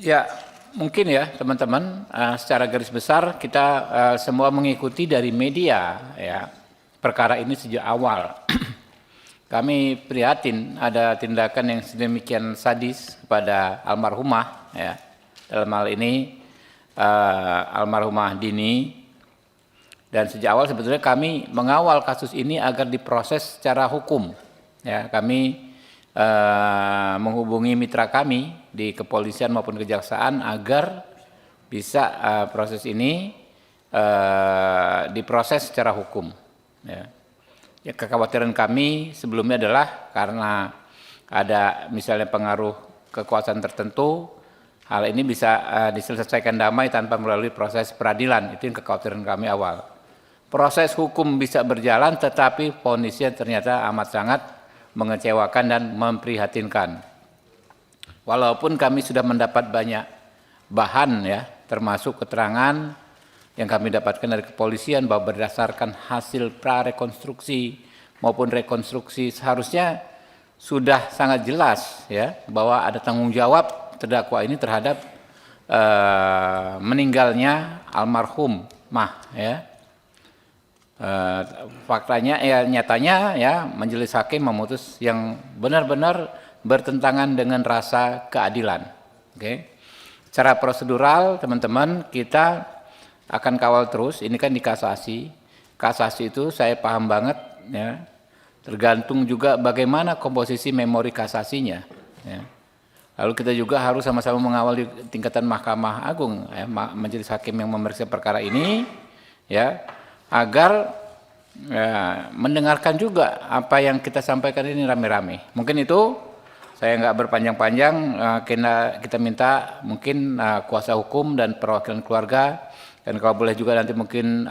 Ya, mungkin ya teman-teman, secara garis besar kita semua mengikuti dari media ya perkara ini sejak awal. Kami prihatin ada tindakan yang sedemikian sadis kepada almarhumah ya. Dalam hal ini almarhumah Dini, dan sejak awal sebetulnya kami mengawal kasus ini agar diproses secara hukum. Ya, kami menghubungi mitra kami di kepolisian maupun kejaksaan agar bisa proses ini diproses secara hukum. Ya. Ya, kekhawatiran kami sebelumnya adalah karena ada misalnya pengaruh kekuasaan tertentu, hal ini bisa diselesaikan damai tanpa melalui proses peradilan. Itu yang kekhawatiran kami awal. Proses hukum bisa berjalan, tetapi vonisnya ternyata amat sangat mengecewakan dan memprihatinkan. Walaupun kami sudah mendapat banyak bahan ya, termasuk keterangan yang kami dapatkan dari kepolisian bahwa berdasarkan hasil prarekonstruksi maupun rekonstruksi seharusnya sudah sangat jelas ya bahwa ada tanggung jawab terdakwa ini terhadap meninggalnya almarhum ya. Faktanya ya nyatanya ya majelis hakim memutus yang benar-benar bertentangan dengan rasa keadilan. Oke. Secara prosedural teman-teman kita akan kawal terus, ini kan di kasasi. Kasasi itu saya paham banget ya. Tergantung juga bagaimana komposisi memori kasasinya ya. Lalu kita juga harus sama-sama mengawal di tingkatan Mahkamah Agung ya, majelis hakim yang memeriksa perkara ini ya, agar ya, mendengarkan juga apa yang kita sampaikan ini rame-rame. Mungkin itu saya nggak berpanjang-panjang, kita minta mungkin kuasa hukum dan perwakilan keluarga, dan kalau boleh juga nanti mungkin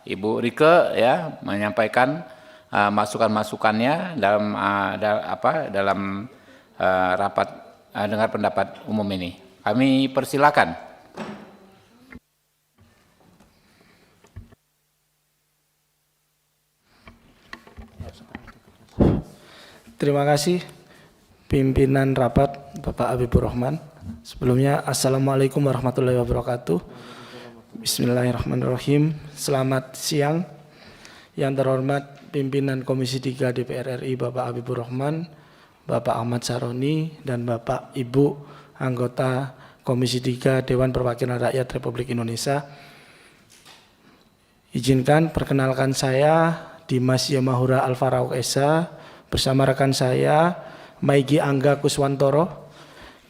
Ibu Rike ya menyampaikan masukan-masukannya dalam rapat dengar pendapat umum ini. Kami persilakan. Terima kasih pimpinan rapat Bapak Habibur Rahman. Sebelumnya Assalamualaikum warahmatullahi wabarakatuh. Bismillahirrahmanirrahim. Selamat siang. Yang terhormat pimpinan Komisi 3 DPR RI Bapak Habibur Rahman, Bapak Ahmad Saroni, dan Bapak Ibu anggota Komisi 3 Dewan Perwakilan Rakyat Republik Indonesia. Izinkan perkenalkan saya Dimas Yamahura Alfarauq Esa bersama rekan saya Maigi Angga Kuswantoro.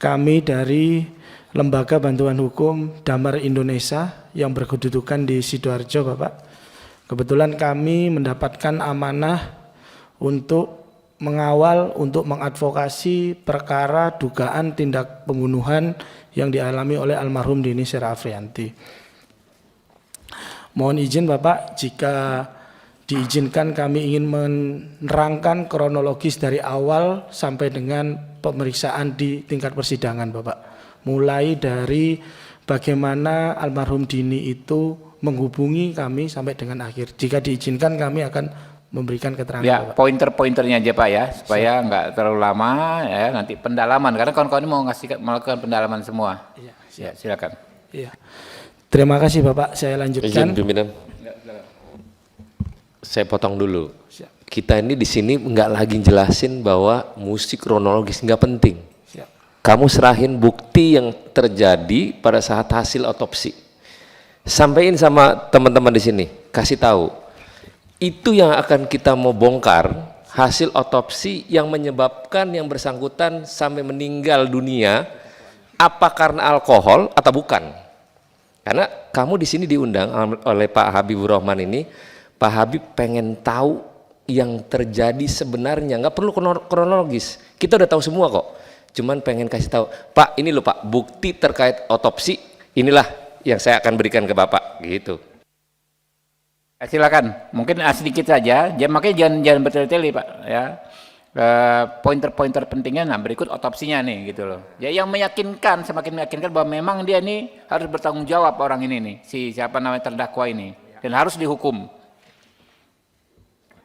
Kami dari Lembaga Bantuan Hukum Damar Indonesia yang berkedudukan di Sidoarjo, Bapak. Kebetulan kami mendapatkan amanah untuk mengawal, untuk mengadvokasi perkara dugaan tindak pembunuhan yang dialami oleh almarhum Dini Sera Afrianti. Mohon izin Bapak, jika diizinkan kami ingin menerangkan kronologis dari awal sampai dengan pemeriksaan di tingkat persidangan Bapak. Mulai dari bagaimana almarhum Dini itu menghubungi kami sampai dengan akhir. Jika diizinkan kami akan memberikan keterangan ya, Bapak. Pointer-pointernya aja Pak ya, supaya nggak terlalu lama ya, nanti pendalaman, karena kawan-kawan ini mau melakukan pendalaman semua. Ya, silakan. Iya. Terima kasih Bapak, saya lanjutkan. Izin pimpinan. Saya potong dulu. Kita ini di sini nggak lagi jelasin bahwa musik kronologis nggak penting. Kamu serahin bukti yang terjadi pada saat hasil otopsi. Sampaikan sama teman-teman di sini, kasih tahu. Itu yang akan kita mau bongkar, hasil otopsi yang menyebabkan yang bersangkutan sampai meninggal dunia, apa karena alkohol atau bukan? Karena kamu di sini diundang oleh Pak Habibur Rahman ini. Pak Habib pengen tahu yang terjadi sebenarnya, nggak perlu kronologis, kita udah tahu semua kok, cuman pengen kasih tahu, Pak ini loh Pak, bukti terkait otopsi, inilah yang saya akan berikan ke Bapak, gitu. Silakan, mungkin sedikit saja, makanya jangan bertele-tele Pak ya. Pointer-pointer pentingnya, nah berikut otopsinya nih gitu loh. Ya yang meyakinkan, semakin meyakinkan bahwa memang dia ini harus bertanggung jawab orang ini nih, si siapa namanya terdakwa ini, dan harus dihukum.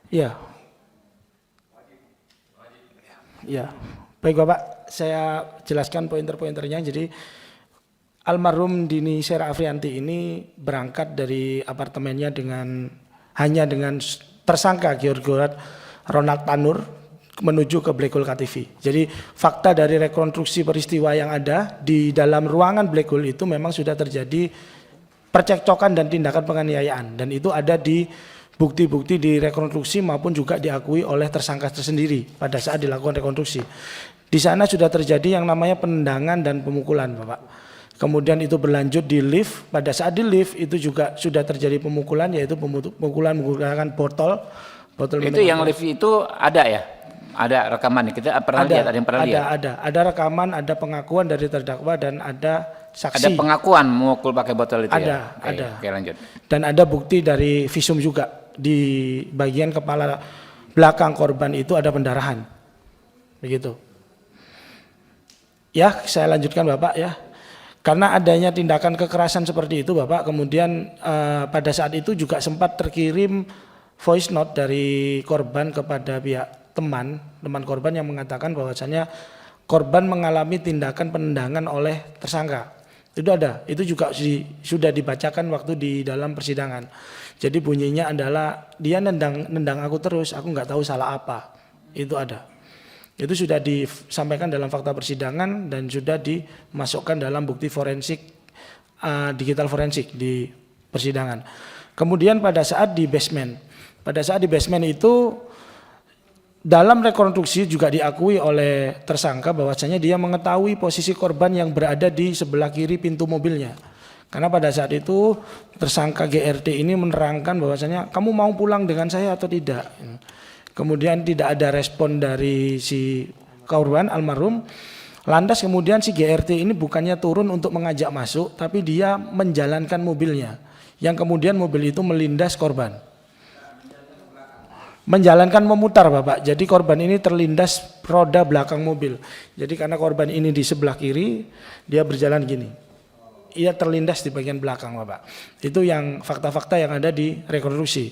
Ya. Ya. Baik Bapak, saya jelaskan pointer-pointernya. Jadi almarhum Dini Sera Afrianti ini berangkat dari apartemennya hanya dengan tersangka George Ronald Tanur menuju ke Black Hole KTV. Jadi fakta dari rekonstruksi peristiwa yang ada di dalam ruangan Black Hole itu memang sudah terjadi percekcokan dan tindakan penganiayaan, dan itu ada di bukti-bukti di rekonstruksi maupun juga diakui oleh tersangka tersendiri pada saat dilakukan rekonstruksi. Di sana sudah terjadi yang namanya penendangan dan pemukulan, Bapak. Kemudian itu berlanjut di lift. Pada saat di lift itu juga sudah terjadi pemukulan, yaitu pemukulan menggunakan botol Itu minuman. yang lift itu ada ya? Ada rekaman, kita pernah lihat, ada yang pernah lihat? Ada rekaman, ada pengakuan dari terdakwa dan ada saksi. Ada pengakuan memukul pakai botol itu Ada, ya? ada. Oke, lanjut. Dan ada bukti dari visum juga di bagian kepala belakang korban itu ada pendarahan. Begitu. Ya, saya lanjutkan Bapak ya. Karena adanya tindakan kekerasan seperti itu Bapak, kemudian pada saat itu juga sempat terkirim voice note dari korban kepada pihak teman korban yang mengatakan bahwasanya korban mengalami tindakan penendangan oleh tersangka. Itu ada, itu juga sudah dibacakan waktu di dalam persidangan. Jadi bunyinya adalah dia nendang aku terus, aku nggak tahu salah apa. Itu ada. Itu sudah disampaikan dalam fakta persidangan dan sudah dimasukkan dalam bukti forensik, digital forensik di persidangan. Kemudian pada saat di basement itu dalam rekonstruksi juga diakui oleh tersangka bahwasanya dia mengetahui posisi korban yang berada di sebelah kiri pintu mobilnya. Karena pada saat itu tersangka GRT ini menerangkan bahwasanya kamu mau pulang dengan saya atau tidak. Kemudian tidak ada respon dari si korban almarhum. Lantas kemudian si GRT ini bukannya turun untuk mengajak masuk, tapi dia menjalankan mobilnya. Yang kemudian mobil itu melindas korban. Menjalankan memutar Bapak, jadi korban ini terlindas roda belakang mobil. Jadi karena korban ini di sebelah kiri, dia berjalan gini. Ia terlindas di bagian belakang Bapak. Itu yang fakta-fakta yang ada di rekonstruksi.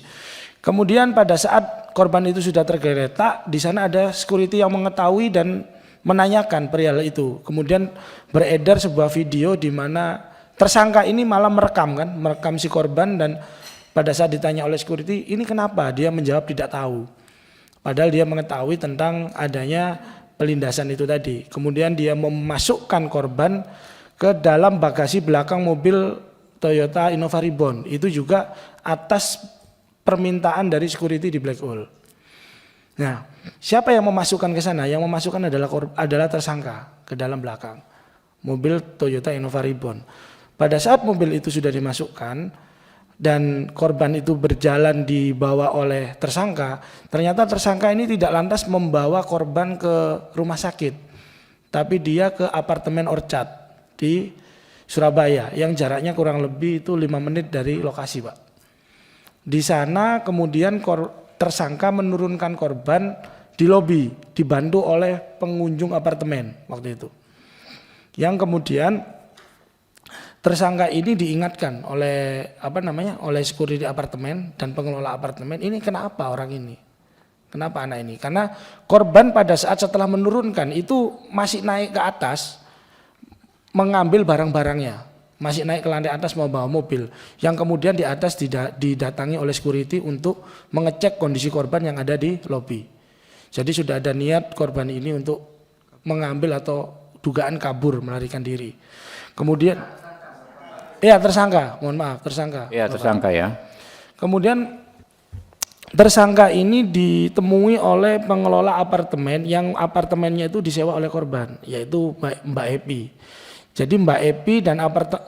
Kemudian pada saat korban itu sudah tergeletak, di sana ada security yang mengetahui dan menanyakan perihal itu. Kemudian beredar sebuah video di mana tersangka ini malah merekam si korban, dan pada saat ditanya oleh security, ini kenapa? Dia menjawab tidak tahu. Padahal dia mengetahui tentang adanya pelindasan itu tadi. Kemudian dia memasukkan korban ke dalam bagasi belakang mobil Toyota Innova Reborn. Itu juga atas permintaan dari security di Black Hole. Nah, siapa yang memasukkan ke sana? Yang memasukkan adalah tersangka ke dalam belakang mobil Toyota Innova Reborn. Pada saat mobil itu sudah dimasukkan dan korban itu berjalan dibawa oleh tersangka, ternyata tersangka ini tidak lantas membawa korban ke rumah sakit, tapi dia ke apartemen Orchard di Surabaya yang jaraknya kurang lebih itu 5 menit dari lokasi Pak. Di sana kemudian tersangka menurunkan korban di lobi, dibantu oleh pengunjung apartemen waktu itu. Yang kemudian tersangka ini diingatkan oleh oleh security apartemen dan pengelola apartemen, ini kenapa orang ini? Kenapa anak ini? Karena korban pada saat setelah menurunkan itu masih naik ke atas mengambil barang-barangnya, masih naik ke lantai atas mau bawa mobil, yang kemudian di atas didatangi oleh security untuk mengecek kondisi korban yang ada di lobi. Jadi sudah ada niat korban ini untuk mengambil atau dugaan kabur melarikan diri. Kemudian tersangka, mohon maaf, tersangka. Iya, tersangka ya. Kemudian tersangka ini ditemui oleh pengelola apartemen yang apartemennya itu disewa oleh korban, yaitu Mbak Epi. Jadi Mbak Epi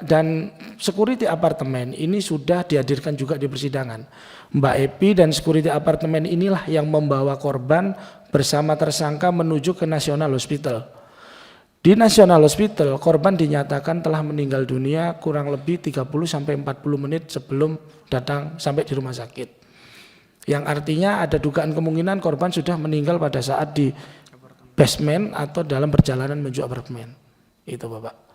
dan security apartemen ini sudah dihadirkan juga di persidangan. Mbak Epi dan security apartemen inilah yang membawa korban bersama tersangka menuju ke National Hospital. Di National Hospital, korban dinyatakan telah meninggal dunia kurang lebih 30-40 menit sebelum datang sampai di rumah sakit. Yang artinya ada dugaan kemungkinan korban sudah meninggal pada saat di basement atau dalam perjalanan menuju apartemen. Itu Bapak.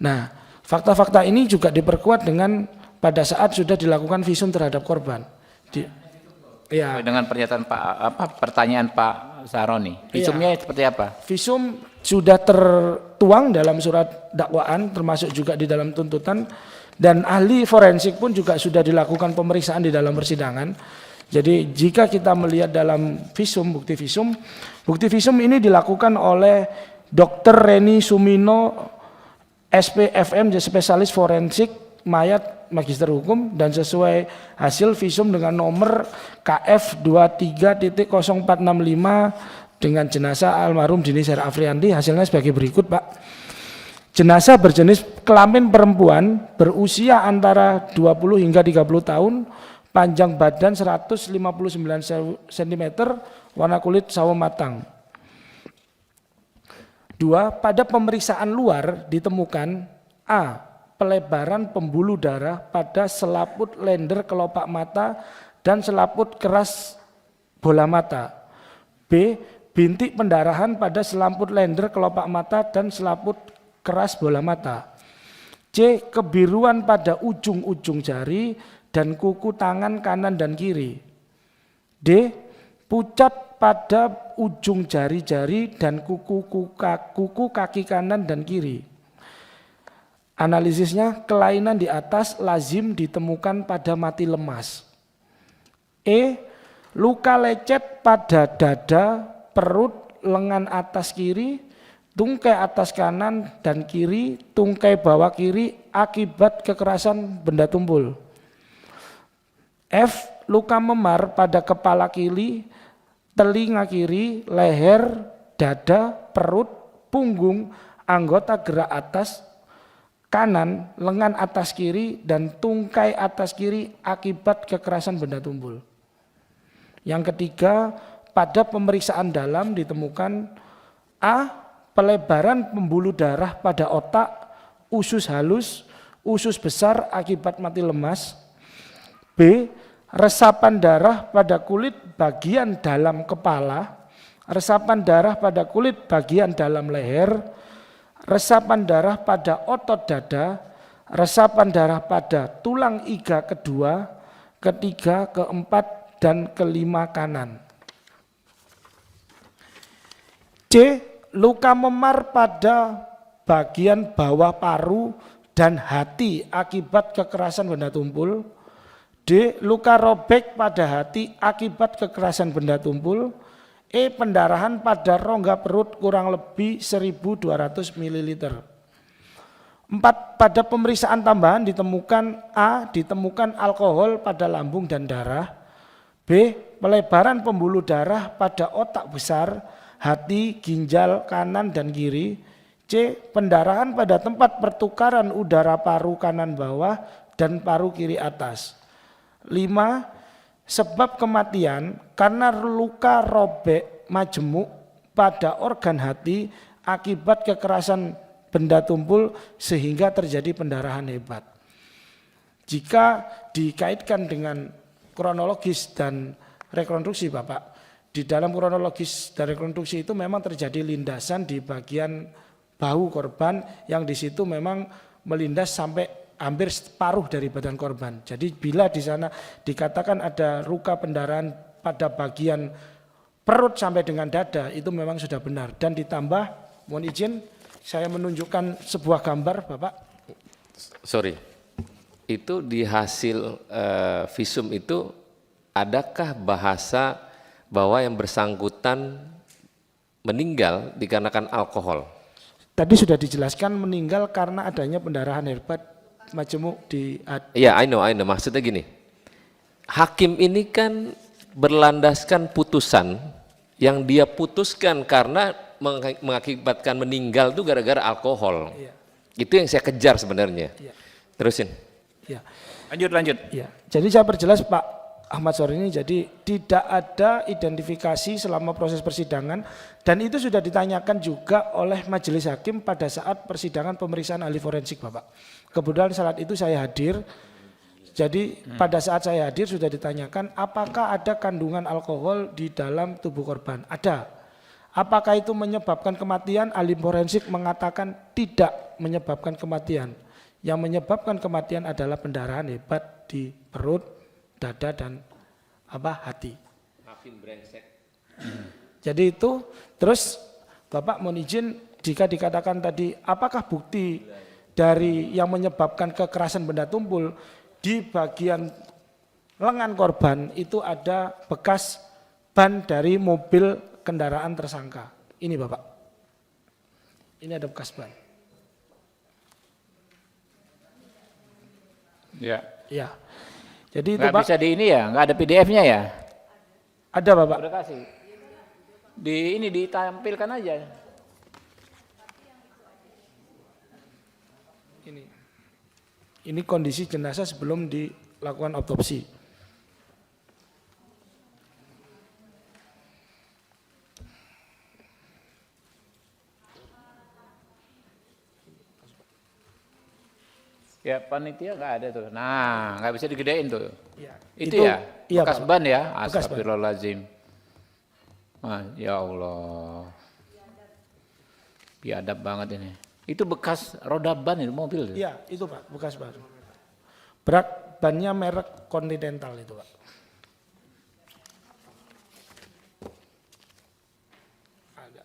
Nah, fakta-fakta ini juga diperkuat dengan pada saat sudah dilakukan visum terhadap korban. Dengan pernyataan pertanyaan Pak Saroni, visumnya seperti apa? Visum sudah tertuang dalam surat dakwaan, termasuk juga di dalam tuntutan, dan ahli forensik pun juga sudah dilakukan pemeriksaan di dalam persidangan. Jadi jika kita melihat dalam visum, bukti visum ini dilakukan oleh Dr. Reni Sumino, SPFM, spesialis forensik mayat, magister hukum, dan sesuai hasil visum dengan nomor KF 23.0465 dengan jenazah almarhum Dini Sera Afrianti, hasilnya sebagai berikut, Pak. Jenazah berjenis kelamin perempuan, berusia antara 20 hingga 30 tahun, panjang badan 159 cm, warna kulit sawo matang. 2. Pada pemeriksaan luar ditemukan A. Pelebaran pembuluh darah pada selaput lender kelopak mata dan selaput keras bola mata. B. Bintik pendarahan pada selaput lender kelopak mata dan selaput keras bola mata. C. Kebiruan pada ujung-ujung jari dan kuku tangan kanan dan kiri. D. Pucat pada ujung jari-jari dan kuku kaki kanan dan kiri. Analisisnya, kelainan di atas lazim ditemukan pada mati lemas. E. Luka lecet pada dada, perut, lengan atas kiri, tungkai atas kanan dan kiri, tungkai bawah kiri akibat kekerasan benda tumpul. F. Luka memar pada kepala kiri, telinga kiri, leher, dada, perut, punggung, anggota gerak atas kanan, lengan atas kiri, dan tungkai atas kiri akibat kekerasan benda tumpul. Yang ketiga, pada pemeriksaan dalam ditemukan A. Pelebaran pembuluh darah pada otak, usus halus, usus besar akibat mati lemas. B. Resapan darah pada kulit bagian dalam kepala, resapan darah pada kulit bagian dalam leher, resapan darah pada otot dada, resapan darah pada tulang iga kedua, ketiga, keempat, dan kelima kanan. C. Luka memar pada bagian bawah paru dan hati akibat kekerasan benda tumpul. D. Luka robek pada hati akibat kekerasan benda tumpul. E. Pendarahan pada rongga perut kurang lebih 1.200 ml. 4. Pada pemeriksaan tambahan ditemukan A. Ditemukan alkohol pada lambung dan darah. B. Pelebaran pembuluh darah pada otak besar, hati, ginjal kanan dan kiri. C. Pendarahan pada tempat pertukaran udara paru kanan bawah dan paru kiri atas. 5. Sebab kematian karena luka robek majemuk pada organ hati akibat kekerasan benda tumpul sehingga terjadi pendarahan hebat. Jika dikaitkan dengan kronologis dan rekonstruksi, Bapak, di dalam kronologis dan rekonstruksi itu memang terjadi lindasan di bagian bahu korban yang di situ memang melindas sampai hampir separuh dari badan korban. Jadi bila di sana dikatakan ada luka pendarahan pada bagian perut sampai dengan dada, itu memang sudah benar. Dan ditambah, mohon izin saya menunjukkan sebuah gambar, Bapak. Sorry, itu di hasil visum itu adakah bahasa bahwa yang bersangkutan meninggal dikarenakan alkohol? Tadi sudah dijelaskan meninggal karena adanya pendarahan hebat majemuk di. Ya, I know. Maksudnya gini, hakim ini kan berlandaskan putusan yang dia putuskan karena mengakibatkan meninggal itu gara-gara alkohol. Ya. Itu yang saya kejar sebenarnya. Ya. Terusin. Ya. Lanjut. Ya. Jadi saya perjelas, Pak Ahmad Syaroni, jadi tidak ada identifikasi selama proses persidangan dan itu sudah ditanyakan juga oleh majelis hakim pada saat persidangan pemeriksaan ahli forensik, Bapak. Kebetulan saat itu saya hadir, jadi pada saat saya hadir sudah ditanyakan apakah ada kandungan alkohol di dalam tubuh korban. Ada. Apakah itu menyebabkan kematian? Ahli forensik mengatakan tidak menyebabkan kematian. Yang menyebabkan kematian adalah pendarahan hebat di perut, dada dan hati. Maafin brengsek. Jadi itu terus Bapak mohon izin jika dikatakan tadi apakah bukti dari yang menyebabkan kekerasan benda tumpul, di bagian lengan korban itu ada bekas ban dari mobil kendaraan tersangka. Ini Bapak. Ini ada bekas ban. Ya. Ya. Jadi itu Nggak Pak. bisa di ini ya, nggak ada PDF-nya ya? Ada Bapak. Udah kasih. Di ini ditampilkan aja. Ini kondisi jenazah sebelum dilakukan otopsi. Ya panitia nggak ada tuh. Nah, nggak bisa digedein tuh. Ya, Itu ya, iya, bekas Pak. ban ya. Bekas ban. Astagfirullahaladzim. Ya Allah. Biadab banget ini. Itu bekas roda ban itu mobil. Iya, itu Pak, bekas ban. Berat bannya merek Continental itu Pak. Ada.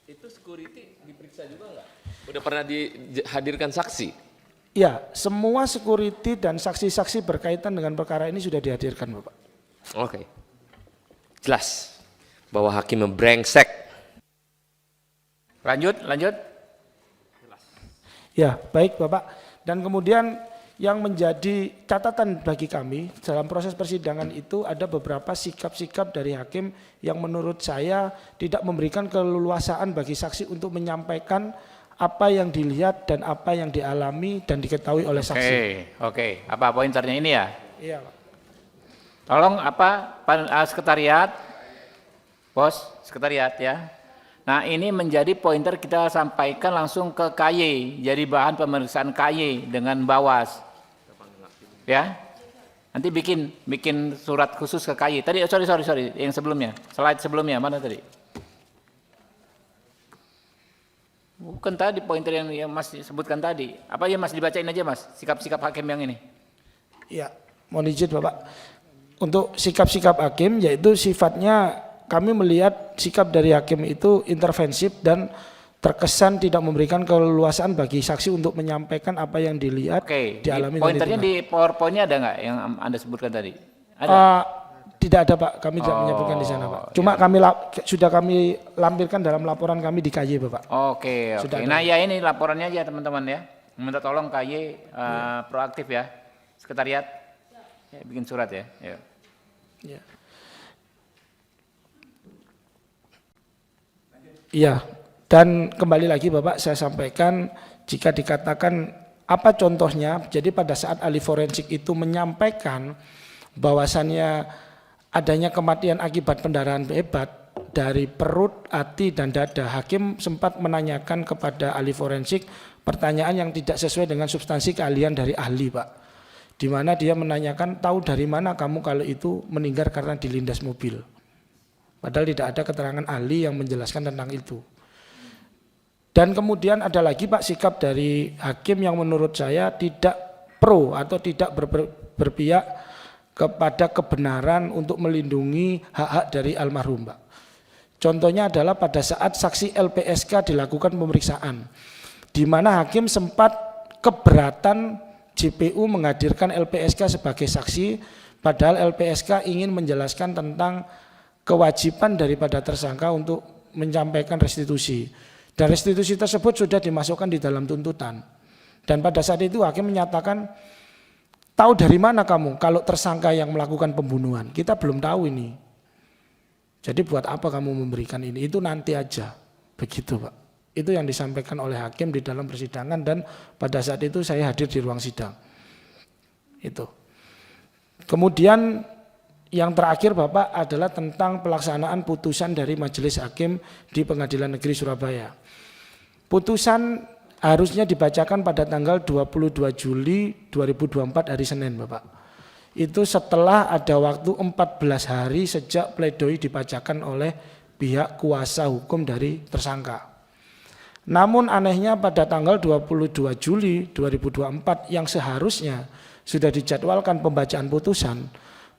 Itu security diperiksa juga nggak? Udah pernah dihadirkan saksi? Iya, semua security dan saksi-saksi berkaitan dengan perkara ini sudah dihadirkan Bapak. Oke. Jelas bahwa hakim membrengsek. Lanjut. Ya, baik Bapak. Dan kemudian yang menjadi catatan bagi kami dalam proses persidangan itu ada beberapa sikap-sikap dari hakim yang menurut saya tidak memberikan keleluasaan bagi saksi untuk menyampaikan apa yang dilihat dan apa yang dialami dan diketahui oleh saksi. Oke. Apa pointernya ini ya? Iya, Pak. Tolong sekretariat, bos, sekretariat ya. Nah ini menjadi pointer kita sampaikan langsung ke KY, jadi bahan pemeriksaan KY dengan Bawas. Ya, nanti bikin surat khusus ke KY. Tadi sorry, yang sebelumnya, slide sebelumnya mana tadi? Bukan tadi pointer yang Mas sebutkan tadi. Apa ya Mas dibacain aja Mas, sikap-sikap hakim yang ini. Iya, mohon izin Bapak. Untuk sikap-sikap hakim yaitu sifatnya kami melihat sikap dari hakim itu intervensif dan terkesan tidak memberikan keleluasaan bagi saksi untuk menyampaikan apa yang dilihat, Oke, dialami. pointernya di PowerPoint-nya ada nggak yang Anda sebutkan tadi? Ada? Tidak ada Pak, kami tidak menyebutkan di sana Pak. Cuma sudah kami lampirkan dalam laporan kami di KY Bapak. Oke. Nah ya ini laporannya aja teman-teman ya. Minta tolong KY proaktif ya, sekretariat ya, bikin surat ya. Ya. Iya, dan kembali lagi Bapak saya sampaikan jika dikatakan apa contohnya, jadi pada saat ahli forensik itu menyampaikan bahwasannya adanya kematian akibat pendarahan hebat dari perut, hati, dan dada, hakim sempat menanyakan kepada ahli forensik pertanyaan yang tidak sesuai dengan substansi keahlian dari ahli Pak. Di mana dia menanyakan, tahu dari mana kamu kalau itu meninggal karena dilindas mobil. Padahal tidak ada keterangan ahli yang menjelaskan tentang itu. Dan kemudian ada lagi Pak sikap dari hakim yang menurut saya tidak pro atau tidak berpihak kepada kebenaran untuk melindungi hak-hak dari almarhum Pak. Contohnya adalah pada saat saksi LPSK dilakukan pemeriksaan, di mana hakim sempat keberatan JPU menghadirkan LPSK sebagai saksi, padahal LPSK ingin menjelaskan tentang kewajiban daripada tersangka untuk menyampaikan restitusi. Dan restitusi tersebut sudah dimasukkan di dalam tuntutan. Dan pada saat itu hakim menyatakan, tahu dari mana kamu kalau tersangka yang melakukan pembunuhan? Kita belum tahu ini. Jadi buat apa kamu memberikan ini? Itu nanti aja. Begitu Pak. Itu yang disampaikan oleh hakim di dalam persidangan dan pada saat itu saya hadir di ruang sidang. Itu. Kemudian yang terakhir Bapak adalah tentang pelaksanaan putusan dari Majelis Hakim di Pengadilan Negeri Surabaya. Putusan harusnya dibacakan pada tanggal 22 Juli 2024 hari Senin Bapak. Itu setelah ada waktu 14 hari sejak pledoi dibacakan oleh pihak kuasa hukum dari tersangka. Namun anehnya pada tanggal 22 Juli 2024 yang seharusnya sudah dijadwalkan pembacaan putusan,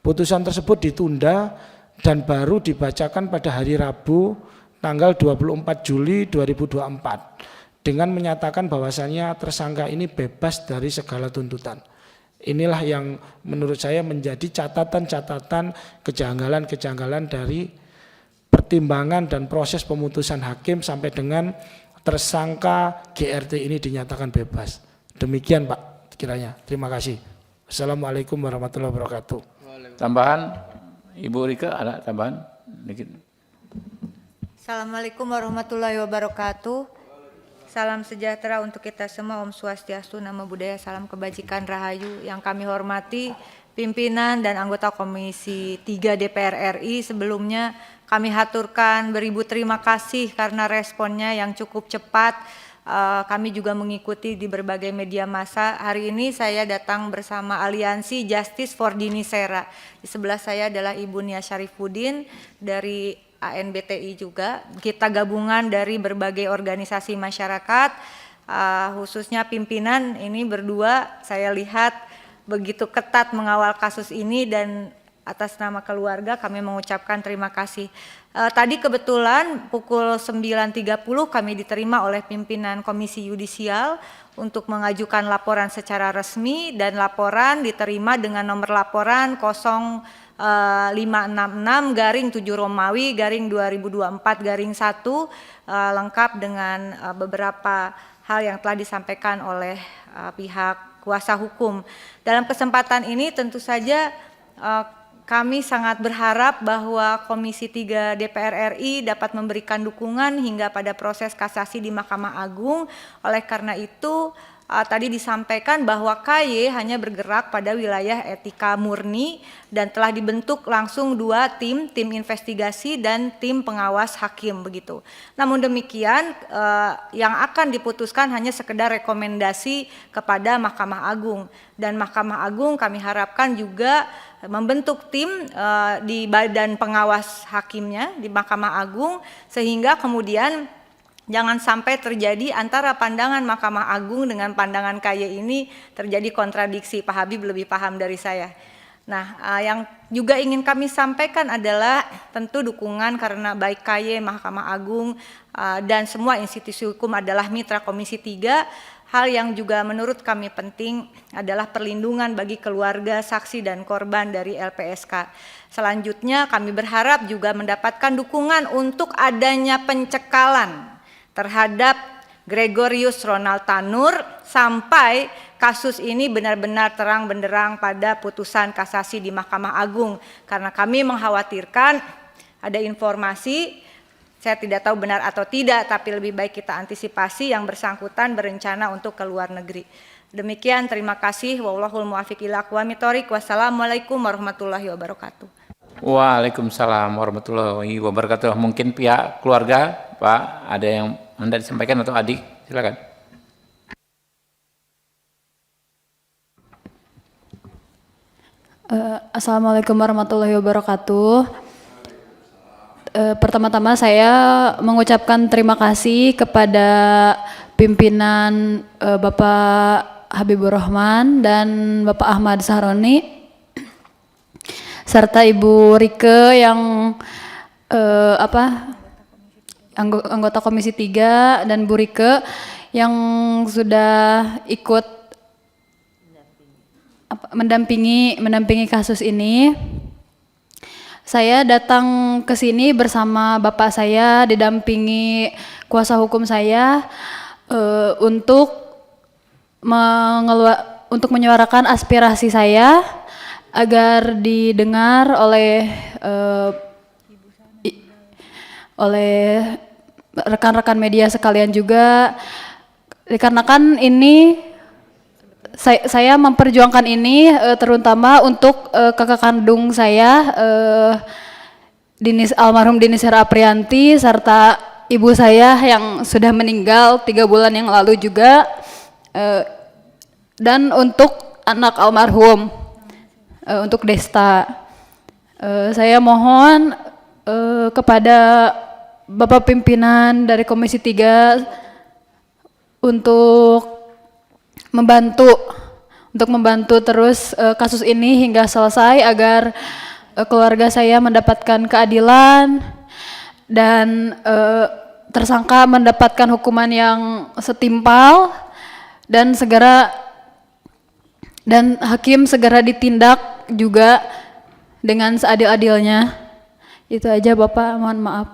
putusan tersebut ditunda dan baru dibacakan pada hari Rabu tanggal 24 Juli 2024 dengan menyatakan bahwasannya tersangka ini bebas dari segala tuntutan. Inilah yang menurut saya menjadi catatan-catatan kejanggalan-kejanggalan dari pertimbangan dan proses pemutusan hakim sampai dengan tersangka GRT ini dinyatakan bebas. Demikian Pak kiranya. Terima kasih. Assalamualaikum warahmatullahi wabarakatuh. Tambahan, Ibu Rika ada tambahan? Dikit. Assalamualaikum warahmatullahi wabarakatuh. Salam sejahtera untuk kita semua, Om Swastiastu, Namo Buddhaya, salam kebajikan rahayu. Yang kami hormati pimpinan dan anggota Komisi 3 DPR RI, sebelumnya kami haturkan beribu terima kasih karena responnya yang cukup cepat. Kami juga mengikuti di berbagai media massa. Hari ini saya datang bersama Aliansi Justice for Dini Sera. Di sebelah saya adalah Ibu Nia Syarifuddin dari ANBTI juga. Kita gabungan dari berbagai organisasi masyarakat, khususnya pimpinan ini berdua saya lihat begitu ketat mengawal kasus ini, dan atas nama keluarga kami mengucapkan terima kasih. Tadi kebetulan pukul 9.30 kami diterima oleh pimpinan Komisi Yudisial untuk mengajukan laporan secara resmi, dan laporan diterima dengan nomor laporan 0566-7 Romawi garing 2024 garing 1, lengkap dengan beberapa hal yang telah disampaikan oleh pihak kuasa hukum. Dalam kesempatan ini tentu saja kami sangat berharap bahwa Komisi 3 DPR RI dapat memberikan dukungan hingga pada proses kasasi di Mahkamah Agung. Oleh karena itu tadi disampaikan bahwa KY hanya bergerak pada wilayah etika murni dan telah dibentuk langsung 2 tim investigasi dan tim pengawas hakim begitu. Namun demikian yang akan diputuskan hanya sekedar rekomendasi kepada Mahkamah Agung, dan Mahkamah Agung kami harapkan juga membentuk tim di badan pengawas hakimnya di Mahkamah Agung, sehingga kemudian jangan sampai terjadi antara pandangan Mahkamah Agung dengan pandangan KY ini terjadi kontradiksi. Pak Habib lebih paham dari saya. Nah, yang juga ingin kami sampaikan adalah tentu dukungan karena baik KY, Mahkamah Agung, dan semua institusi hukum adalah mitra Komisi 3. Hal yang juga menurut kami penting adalah perlindungan bagi keluarga, saksi, dan korban dari LPSK. Selanjutnya kami berharap juga mendapatkan dukungan untuk adanya pencekalan terhadap Gregorius Ronald Tanur sampai kasus ini benar-benar terang benderang pada putusan kasasi di Mahkamah Agung, karena kami mengkhawatirkan ada informasi, saya tidak tahu benar atau tidak, tapi lebih baik kita antisipasi yang bersangkutan berencana untuk ke luar negeri. Demikian, terima kasih. Wallahul muwaffiq ila aqwamit thoriq. Wassalamualaikum warahmatullahi wabarakatuh. Waalaikumsalam warahmatullahi wabarakatuh. Mungkin pihak keluarga, Pak, ada yang Anda disampaikan atau adik, silakan. Assalamualaikum warahmatullahi wabarakatuh. Pertama-tama saya mengucapkan terima kasih kepada pimpinan Bapak Habibur Rahman dan Bapak Ahmad Sahroni serta Ibu Rike yang anggota Komisi 3 dan Bu Rike yang sudah ikut mendampingi kasus ini. Saya datang ke sini bersama bapak saya, didampingi kuasa hukum saya untuk menyuarakan aspirasi saya agar didengar oleh rekan-rekan media sekalian juga, dikarenakan ini saya memperjuangkan ini terutama untuk kakak kandung saya almarhum Dini Sera Aprianti serta ibu saya yang sudah meninggal 3 bulan yang lalu juga, dan untuk anak almarhum untuk Desta. Saya mohon kepada Bapak pimpinan dari Komisi 3 untuk membantu terus kasus ini hingga selesai agar keluarga saya mendapatkan keadilan dan tersangka mendapatkan hukuman yang setimpal dan hakim segera ditindak juga dengan seadil-adilnya. Itu aja Bapak, mohon maaf.